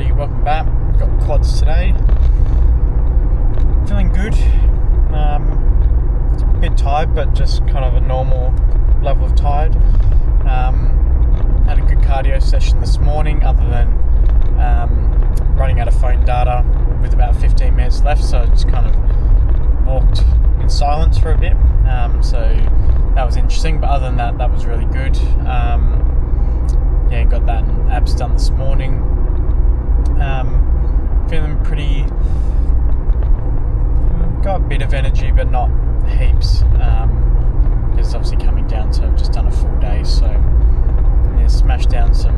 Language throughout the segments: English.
everybody, welcome back. Got quads today. Feeling good. A bit tired, but just kind of a normal level of tired. Had a good cardio session this morning, other than running out of phone data with about 15 minutes left, so I just kind of walked in silence for a bit. So that was interesting, but other than that, that was really good. Got that abs done this morning. Feeling pretty, got a bit of energy, but not heaps, because it's obviously coming down to I've just done a full day, so smash down some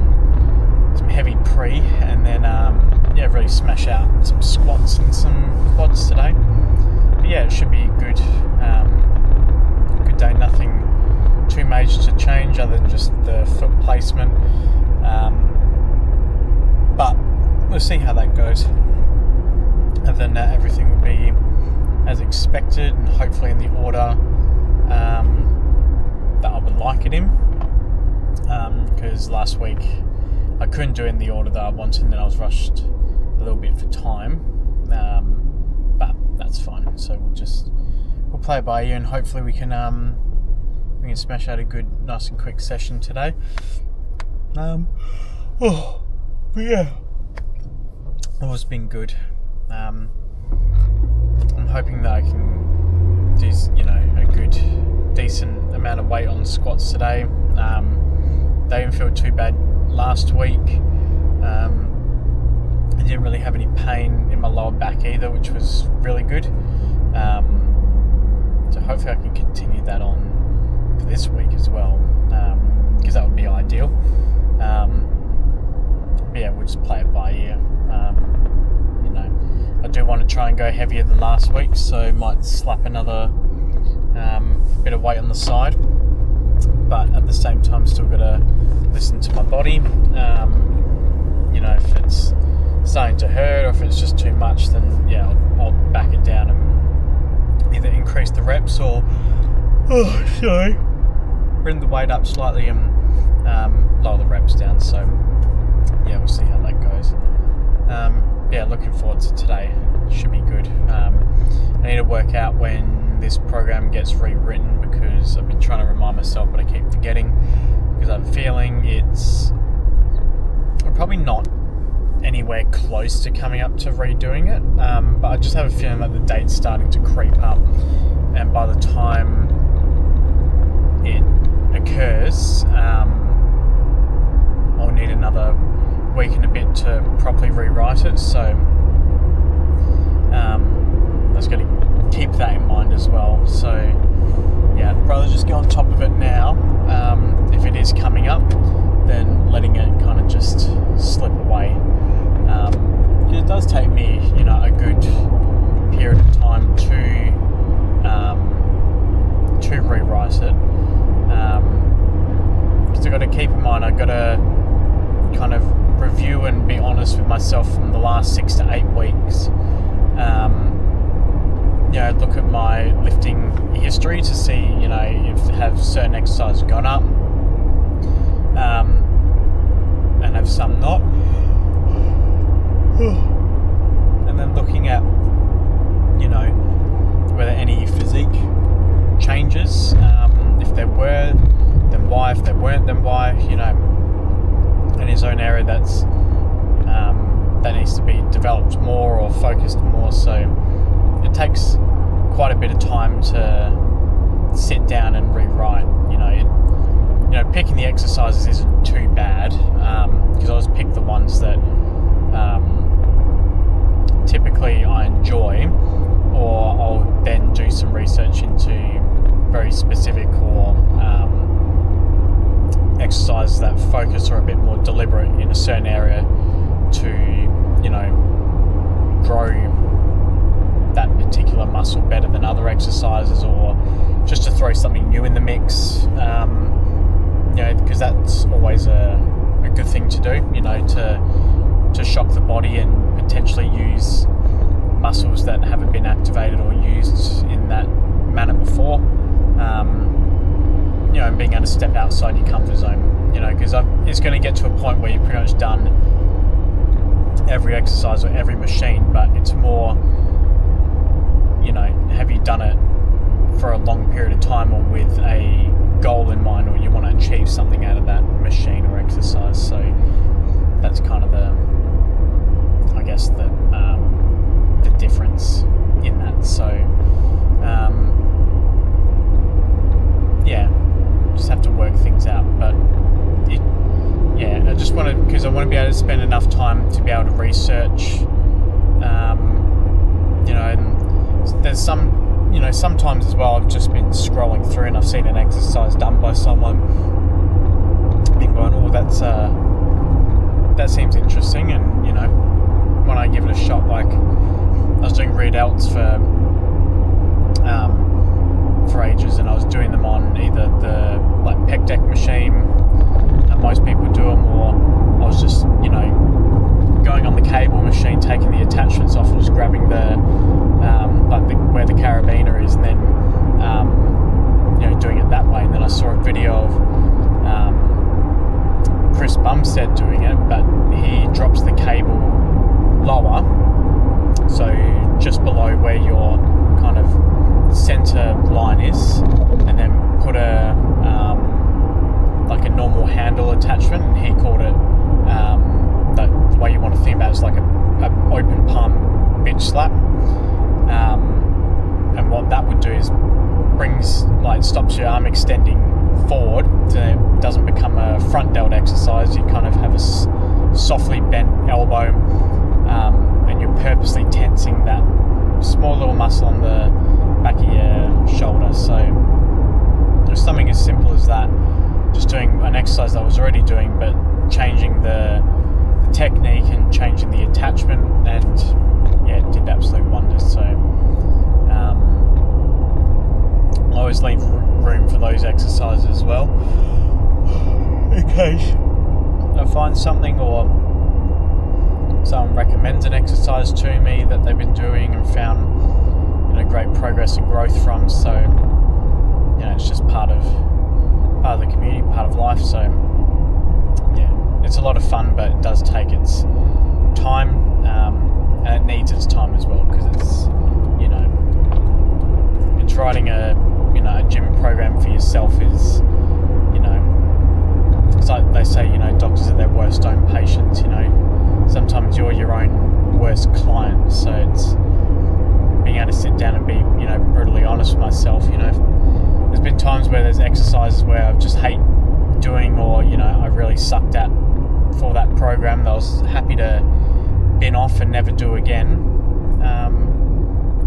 heavy pre, and then really smash out some squats and some quads today. But yeah, it should be a good day. Nothing too major to change other than just the foot placement, but we'll see how that goes. And then everything will be as expected, and hopefully in the order that I would like it in, because last week I couldn't do it in the order that I wanted, and then I was rushed a little bit for time, but that's fine. So we'll play it by ear, and hopefully we can smash out a good, nice and quick session today. But yeah, it's been good. I'm hoping that I can do, a good, decent amount of weight on squats today. They didn't feel too bad last week. I didn't really have any pain in my lower back either, which was really good. So hopefully I can continue that on for this week as well, because that would be ideal. But yeah, we'll just play it by ear. I do want to try and go heavier than last week, so might slap another bit of weight on the side, but at the same time still got to listen to my body. If it's starting to hurt or if it's just too much, then I'll back it down and either increase the reps or bring the weight up slightly and lower the reps down. So we'll see how that goes. Looking forward to today. Should be good. I need to work out when this program gets rewritten, because I've been trying to remind myself, but I keep forgetting, because I have a feeling it's probably not anywhere close to coming up to redoing it, but I just have a feeling that the date's starting to creep up, and by the time it occurs, I'll need another week and a bit to properly rewrite it. So I was going to keep that in mind as well. So I'd rather just get on top of it now. If it is coming up, then letting it kind of just slip away. It does take me, a good period of time to rewrite it. Because I've got to keep in mind, I've got to kind of review and be honest with myself from the last 6 to 8 weeks. Look at my lifting history to see, if have certain exercises gone up, and have some not. And then looking at, whether any physique changes. If there were, then why? If there weren't, then why? In his own area that needs to be developed more or focused more. So it takes quite a bit of time to sit down and rewrite. Picking the exercises isn't too bad, because I just pick the ones that typically I enjoy, or I'll then do some research into very specific or exercises that focus or a bit more deliberate in a certain area to, grow that particular muscle better than other exercises, or just to throw something new in the mix, because that's always a good thing to do, to shock the body and potentially use muscles that haven't been activated or used in that manner before. And being able to step outside your comfort zone, because it's going to get to a point where you're pretty much done every exercise or every machine, but it's more, have you done it for a long period of time or with a goal in mind, or you want to achieve something out of that machine or exercise. So that's kind of the difference in that. So just have to work things out, but I just want to, because I want to be able to spend enough time to be able to research, and there's sometimes as well I've just been scrolling through and I've seen an exercise done by someone and going, oh, that seems interesting, and when I give it a shot, like I was doing readouts for ages, and I was doing them on either the pec deck machine that most people do them, or I was just going on the cable machine, taking the attachments off and just grabbing the where the carabiner is, and then doing it that way. And then I saw a video of Chris Bumstead doing it, but he drops the cable lower, so just below where your kind of center line is, and then put a normal handle attachment, and he called it the way you want to think about it is like a open palm bitch slap, and what that would do is stops your arm extending forward, so it doesn't become a front delt exercise. You kind of have a softly bent elbow, and you're purposely tensing that small little muscle on the back of your shoulder. So there's something as simple as that, just doing an exercise that I was already doing, but changing the technique and changing the attachment, and it did absolute wonders. So I always leave room for those exercises as well, in case I find something, or someone recommends an exercise to me that they've been doing and found great progress and growth from. So it's just part of the community, part of life. So it's a lot of fun, but it does take its time, and it needs its time as well, because it's it's writing a gym program for yourself is it's like they say, doctors are their worst own patients. Sometimes you're your own worst client. So it's being able to sit down and be brutally honest with myself. There's been times where there's exercises where I've just hate doing, or I really sucked at for that program that I was happy to bin off and never do again.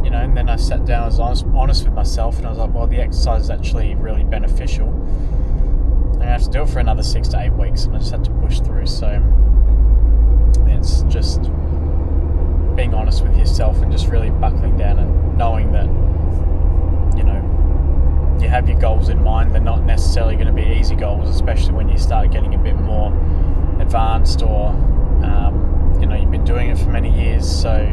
And then I sat down, I was honest with myself, and I was like, well, the exercise is actually really beneficial. I have to do it for another 6 to 8 weeks, and I just had to push through. So it's just being honest with yourself and just really buckling down and knowing that you have your goals in mind. They're not necessarily going to be easy goals, especially when you start getting a bit more advanced, or you've been doing it for many years. So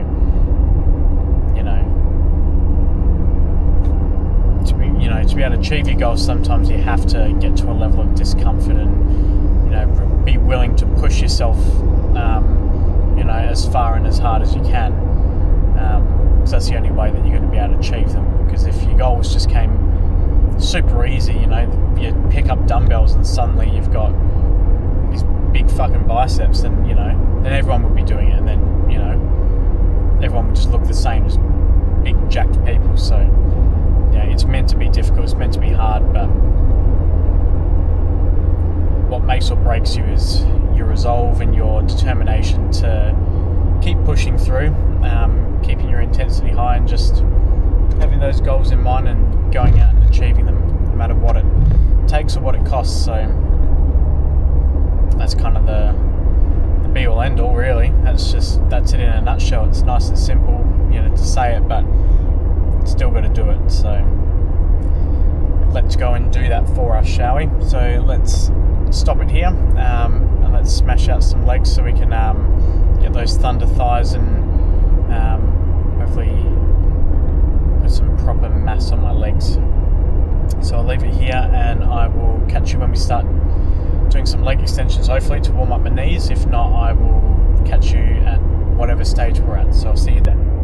to be able to achieve your goals, sometimes you have to get to a level of discomfort and be willing to push yourself as far and as hard as you can, because that's the only way that you're going to be able to achieve them. Because if your goals just came super easy, you pick up dumbbells and suddenly you've got these big fucking biceps, and then everyone would be doing it, and then everyone would just look the same as big jacked people. So it's meant to be difficult, it's meant to be hard, but what makes or breaks you is your resolve and your determination to keep pushing through, keeping your intensity high, and just having those goals in mind and going out and achieving them, no matter what it takes or what it costs. So that's kind of the be all end all, really. That's it in a nutshell. It's nice and simple, to say it, but still got to do it. So let's go and do that for us, shall we? So let's stop it here, and let's smash out some legs so we can get those thunder thighs and hopefully put some proper mass on my legs. So I'll leave it here, and I will catch you when we start doing some leg extensions, hopefully to warm up my knees. If not, I will catch you at the stage we're at. So I'll see you then.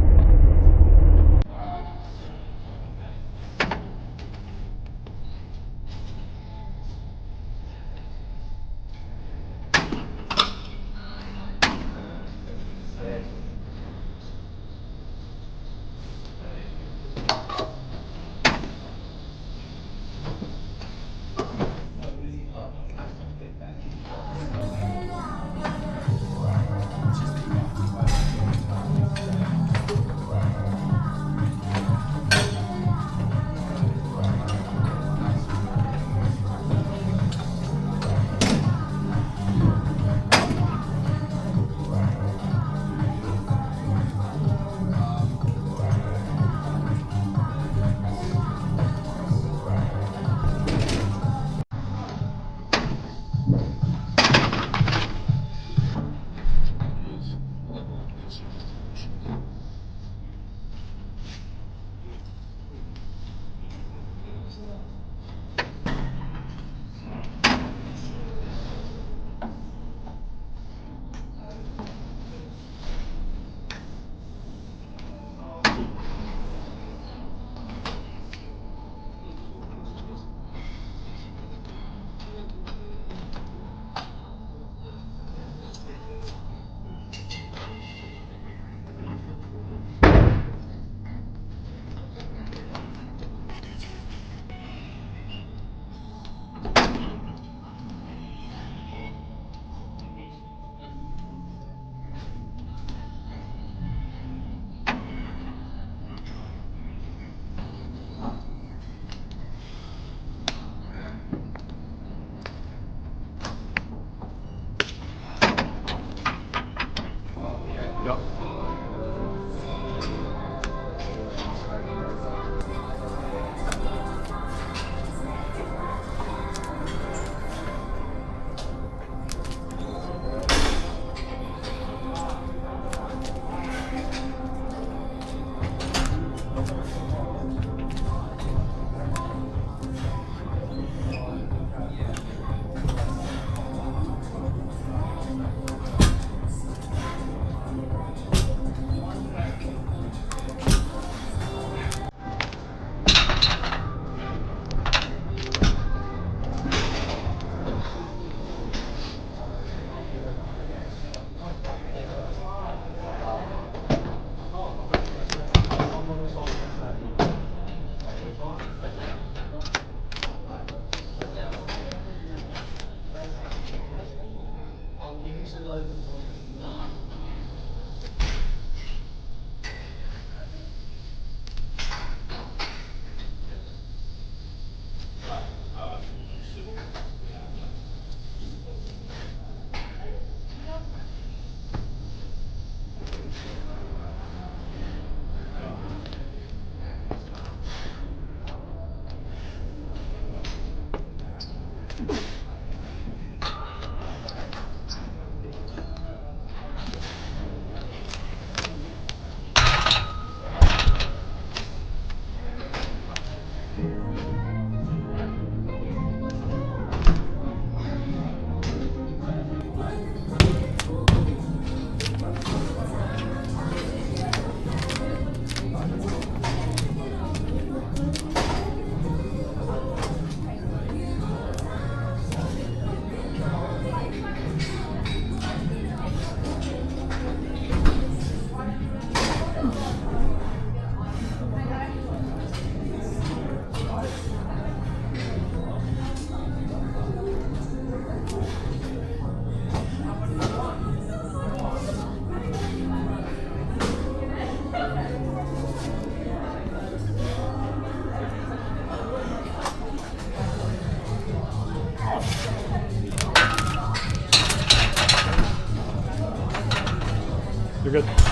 You're good.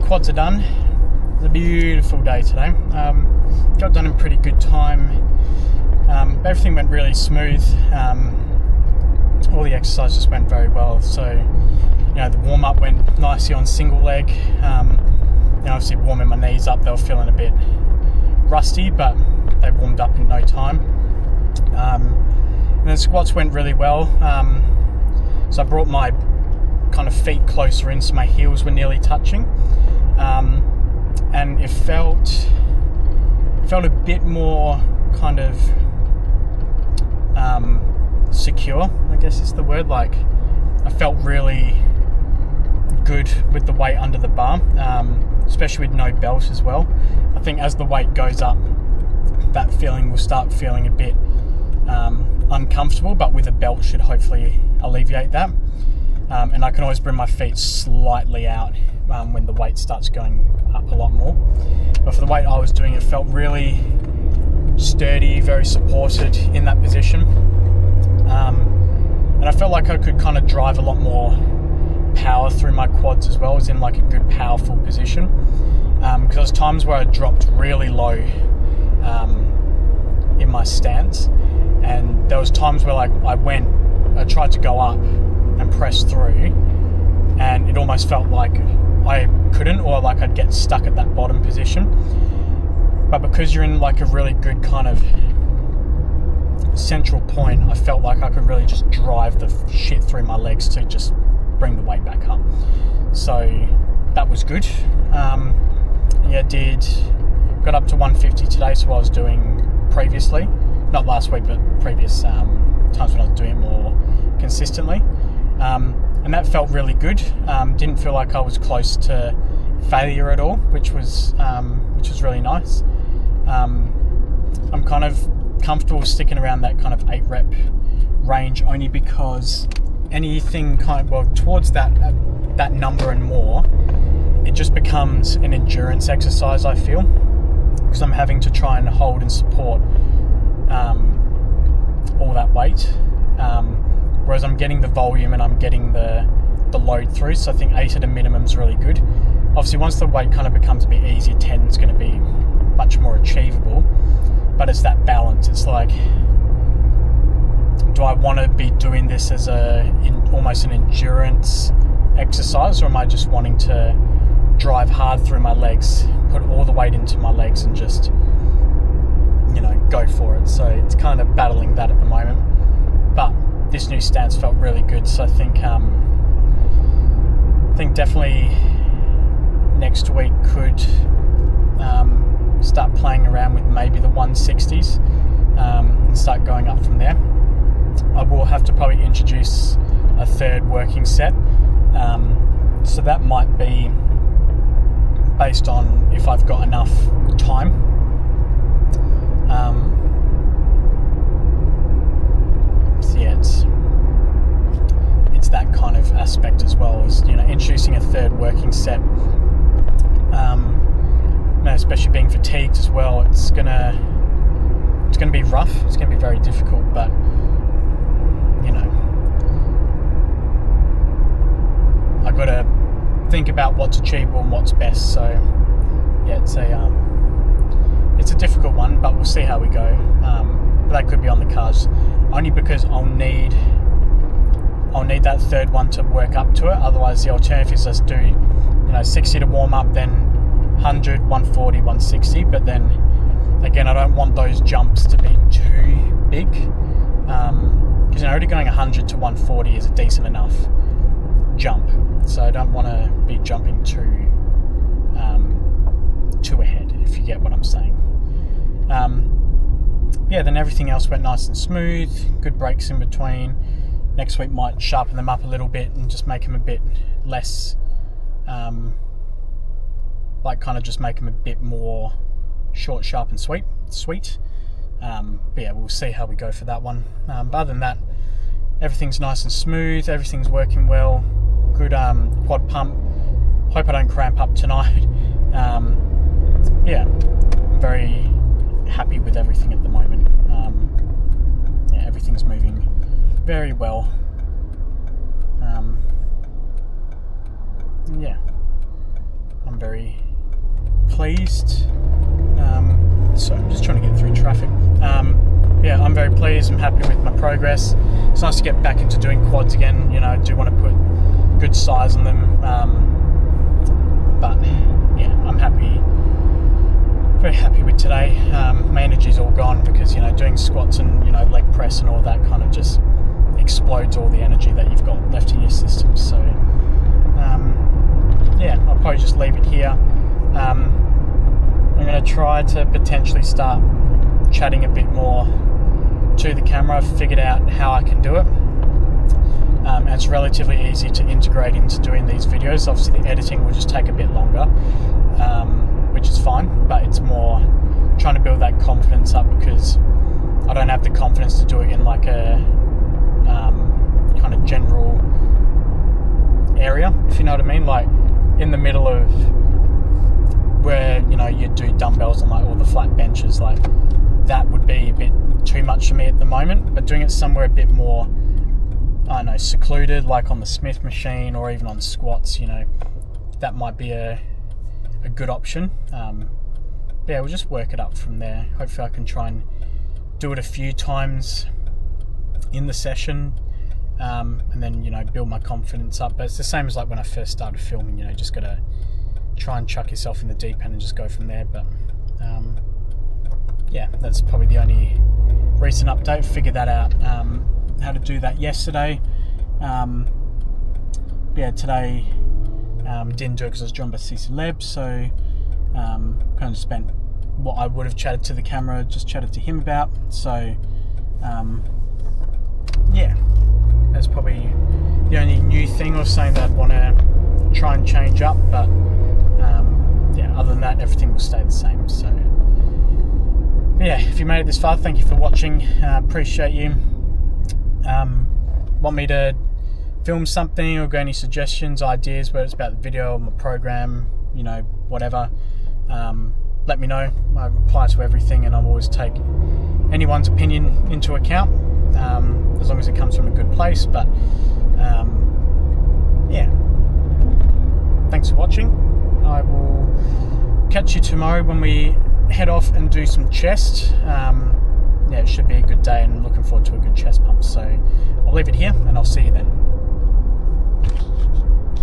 Quads are done. It's a beautiful day today. Got done in pretty good time. Everything went really smooth. All the exercises went very well. So, you know, the warm up went nicely on single leg. Obviously warming my knees up, they were feeling a bit rusty, but they warmed up in no time. And then squats went really well. So I brought my kind of feet closer in, so my heels were nearly touching. And it felt a bit more kind of secure, I guess is the word. Like, I felt really good with the weight under the bar, especially with no belt as well. I think as the weight goes up, that feeling will start feeling a bit uncomfortable, but with a belt should hopefully alleviate that. And I can always bring my feet slightly out when the weight starts going up a lot more. But for the weight I was doing, it felt really sturdy, very supported in that position. And I felt like I could kind of drive a lot more power through my quads as well. I was in like a good, powerful position. Because there was times where I dropped really low in my stance. And there was times where I tried to go up and press through, and it almost felt like I couldn't, or like I'd get stuck at that bottom position. But because you're in like a really good kind of central point, I felt like I could really just drive the shit through my legs to just bring the weight back up. So that was good. Got up to 150 today, so I was doing previously, not last week, but previous times when I was doing it more consistently. And that felt really good. Didn't feel like I was close to failure at all, which was really nice. I'm kind of comfortable sticking around that kind of 8 rep range, only because anything towards that number and more, it just becomes an endurance exercise, I feel, because I'm having to try and hold and support all that weight. Whereas I'm getting the volume and I'm getting the load through, so I think 8 at a minimum is really good. Obviously, once the weight kind of becomes a bit easier, 10 is going to be much more achievable. But it's that balance. It's like, do I want to be doing this as almost an endurance exercise, or am I just wanting to drive hard through my legs, put all the weight into my legs, and just, go for it? So it's kind of battling that at the moment. But this new stance felt really good, so I think definitely next week could start playing around with maybe the 160s and start going up from there. I will have to probably introduce a third working set, So that might be based on if I've got enough time. So yeah, it's that kind of aspect as well, as introducing a third working set. Especially being fatigued as well, it's gonna be rough. It's gonna be very difficult, but I gotta think about what's achievable and what's best. So yeah, it's a difficult one, but we'll see how we go. But that could be on the cards, only because I'll need that third one to work up to it. Otherwise, the alternative is just do 60 to warm up, then 100, 140, 160. But then again, I don't want those jumps to be too big, because already going 100 to 140 is a decent enough jump. So I don't want to be jumping too ahead, if you get what I'm saying. Then everything else went nice and smooth. Good breaks in between. Next week might sharpen them up a little bit and just make them a bit less, just make them a bit more short, sharp, and sweet. We'll see how we go for that one. But other than that, everything's nice and smooth. Everything's working well. Good quad pump. Hope I don't cramp up tonight. I'm very happy with everything at the moment. Everything's moving very well. I'm very pleased. So I'm just trying to get through traffic. I'm very pleased. I'm happy with my progress. It's nice to get back into doing quads again. I do want to put good size on them. I'm happy. Very happy with today. My energy's all gone because doing squats and leg press and all that kind of just explodes all the energy that you've got left in your system. So I'll probably just leave it here. I'm going to try to potentially start chatting a bit more to the camera. I've figured out how I can do it. And it's relatively easy to integrate into doing these videos. Obviously the editing will just take a bit longer, which is fine, but it's more trying to build that confidence up, because I don't have the confidence to do it in like a kind of general area, if you know what I mean, like in the middle of where you do dumbbells and like all the flat benches. Like that would be a bit too much for me at the moment, but doing it somewhere a bit more, I don't know, secluded, like on the Smith machine or even on squats, that might be a good option. We'll just work it up from there. Hopefully I can try and do it a few times in the session, and then build my confidence up. But it's the same as like when I first started filming, just gotta try and chuck yourself in the deep end and just go from there. But that's probably the only recent update. Figured that out, how to do that yesterday. Today didn't do it because I was joined by CC Leb, so kind of spent what I would have chatted to the camera, just chatted to him about. So that's probably the only new thing or something that I'd want to try and change up. But other than that, everything will stay the same. So if you made it this far, thank you for watching. Appreciate you. Want me to film something or got any suggestions, ideas, whether it's about the video or my program, whatever, let me know. I reply to everything, and I'll always take anyone's opinion into account, as long as it comes from a good place. But thanks for watching. I will catch you tomorrow when we head off and do some chest. It should be a good day, and looking forward to a good chest pump. So I'll leave it here, and I'll see you then.